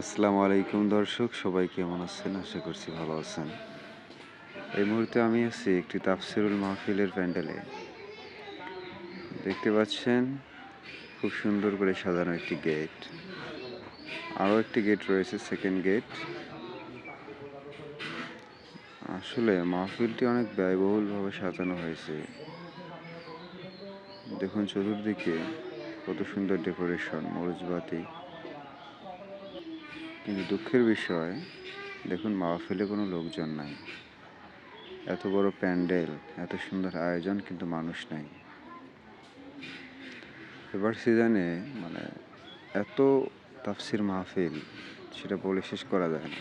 আসসালামু আলাইকুম দর্শক, সবাই কেমন আছেন? আশা করছি ভালো আছেন। এই মুহূর্তে আমি আছি একটি তাফসিরুল মাহফিলের প্যান্ডেলে। দেখতে পাচ্ছেন খুব সুন্দর করে সাজানো একটি গেট। আরও একটি গেট রয়েছে, সেকেন্ড গেট। আসলে মাহফিলটি অনেক ব্যয়বহুলভাবে সাজানো হয়েছে। দেখুন চতুর্দিকে কত সুন্দর ডেকোরেশন, মরিচবাতি। কিন্তু দুঃখের বিষয়, দেখুন মাহফিলে কোনো লোকজন নাই। এত বড় প্যান্ডেল, এত সুন্দর আয়োজন, কিন্তু মানুষ নাই। এবার সিজনে এত তাফসির মাহফিল, সেটা বলে শেষ করা যায় না।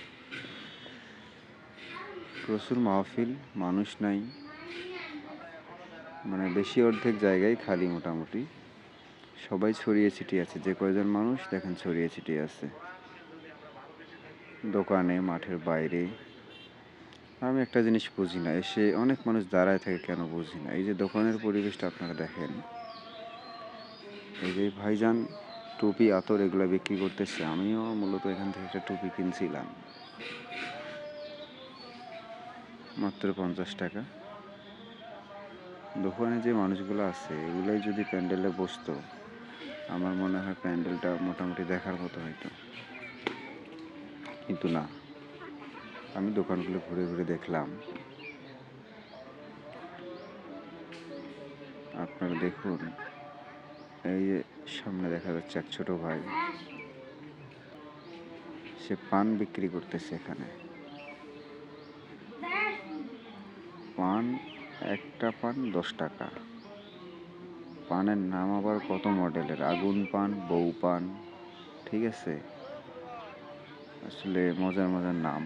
প্রচুর মাহফিল, মানুষ নাই, বেশি অর্ধেক জায়গায় খালি মোটামুটি। সবাই ছড়িয়ে ছিটিয়ে আছে, যে কয়জন মানুষ দেখেন ছড়িয়ে ছিটিয়ে আছে দোকানে, মাঠের বাইরে। আমি একটা জিনিস বুঝি না, এসে অনেক মানুষ দাঁড়ায় থাকে কেন বুঝি না। এই যে দোকানের পরিবেশটা আপনারা দেখেন, এই যে ভাইজান টুপি, আতর এগুলো বিক্রি করতেছে। আমিও মূলত এখান থেকে একটা টুপি কিনছিলাম মাত্র 50 টাকা। দোকানে যে মানুষগুলো আছে, এগুলাই যদি প্যান্ডেলে বসতো, আমার মনে হয় প্যান্ডেলটা মোটামুটি দেখার মতো হইতো। কিন্তু না, আমি দোকানগুলো ঘুরে ঘুরে দেখলাম। আপনারা দেখুন, এই যে সামনে দেখা যাচ্ছে এক ছোট ভাই, সে পান বিক্রি করতেছে এখানে। পান, একটা পান 10 টাকা। পানের নাম আবার কত মডেলের, আগুন পান, বউ পান, ঠিক আছে। আসলে মজার মজার নাম।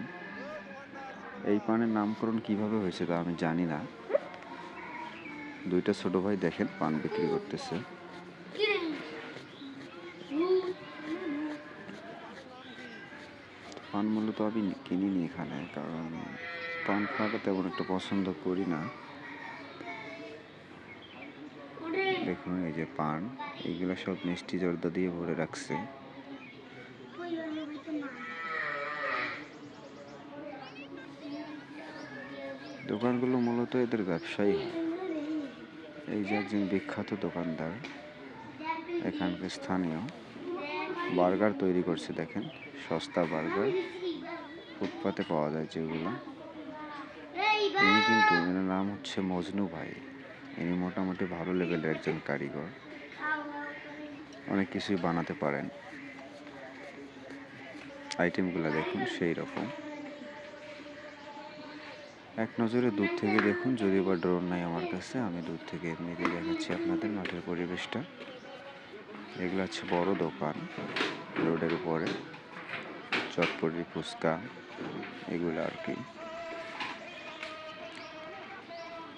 এই পানের নামকরণ কিভাবে হয়েছে তা আমি জানি না। দুইটা ছোট ভাই দেখেন পান বিক্রি করতেছে। পান মূলত আমি কিনিনি এখানে, কারণ পান খাওয়াটা তেমন একটা পছন্দ করি না। দেখুন এই যে পান, এইগুলো সব মিষ্টি জর্দা দিয়ে ভরে রাখছে। দোকানগুলো মূলত এদের ব্যবসায়ী হয়। এই যে একজন বিখ্যাত দোকানদার, এখানকার স্থানীয়, বার্গার তৈরি করছে। দেখেন সস্তা বার্গার, ফুটপাতে পাওয়া যায় যেগুলো। ইনি কিন্তু, এনার নাম হচ্ছে মজনু ভাই। ইনি মোটামুটি ভালো লেভেলের একজন কারিগর, অনেক কিছুই বানাতে পারেন। আইটেমগুলো দেখুন সেই রকম। এক নজরে দূর থেকে দেখুন, যদিও বা ড্রোন নাই আমার কাছে, আমি দূর থেকে এমনিতে দেখাচ্ছি আপনাদের মাঠের পরিবেশটা। এগুলো হচ্ছে বড় দোকান, রোডের উপরে, চটপটি, ফুচকা, এগুলো আর কি।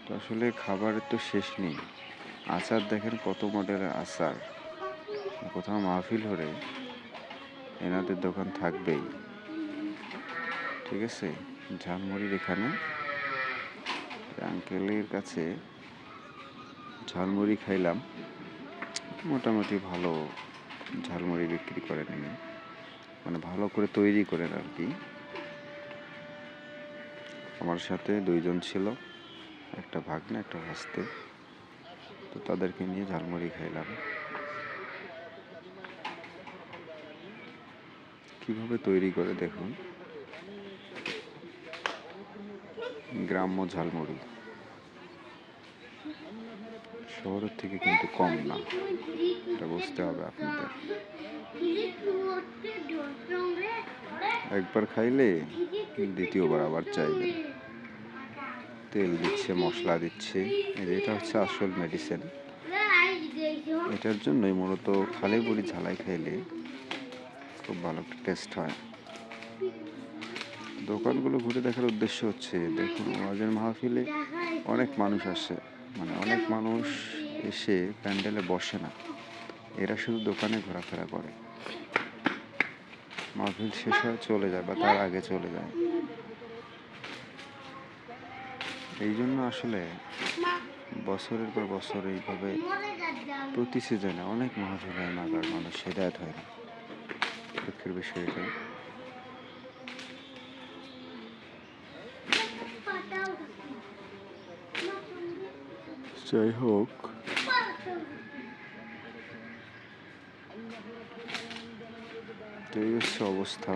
তো আসলে খাবারের তো শেষ নেই। আচার দেখেন কত মডেলের আচার। কোথাও মাহফিল হলে এনাদের দোকান থাকবেই, ঠিক আছে। ঝালমুড়ির এখানে আঙ্কেলের কাছে ঝালমুড়ি খাইলাম, মোটামুটি ভালো ঝালমুড়ি বিক্রি করেন ইনি, ভালো করে তৈরি করেন আর কি। আমার সাথে দুইজন ছিল, একটা ভাগ্নে, একটা ভাস্তে। তো তাদেরকে নিয়ে ঝালমুড়ি খাইলাম। কিভাবে তৈরি করে দেখুন, গ্রাম্য ঝালমুড়ি, শহরের থেকে কিন্তু কম না, এটা বুঝতে হবে আপনাদের। একবার খাইলে দ্বিতীয়বার আবার চাইবেন। তেল দিচ্ছে, মশলা দিচ্ছে, এটা হচ্ছে আসল মেডিসিন। এটার জন্যই মূলত খালি বড়ি ঝালাই খাইলে খুব ভালো একটা টেস্ট হয়। দোকানগুলো ঘুরে দেখার উদ্দেশ্য হচ্ছে, দেখুন ওয়াজের মাহফিলে অনেক মানুষ আসে, অনেক মানুষ এসে প্যান্ডেলে বসে না, এরা শুধু দোকানে ঘোরাফেরা করে। মাহফিল শেষ হয়ে চলে যায় বা তার আগে চলে যায়। এই জন্য আসলে বছরের পর বছর এইভাবে প্রতি সিজনে অনেক মাহফিল হয়, মাগার মানুষ হেদায়েত হয় না। দুঃখের বিষয় এটাই। যাই হোক, তো এই হচ্ছে অবস্থা।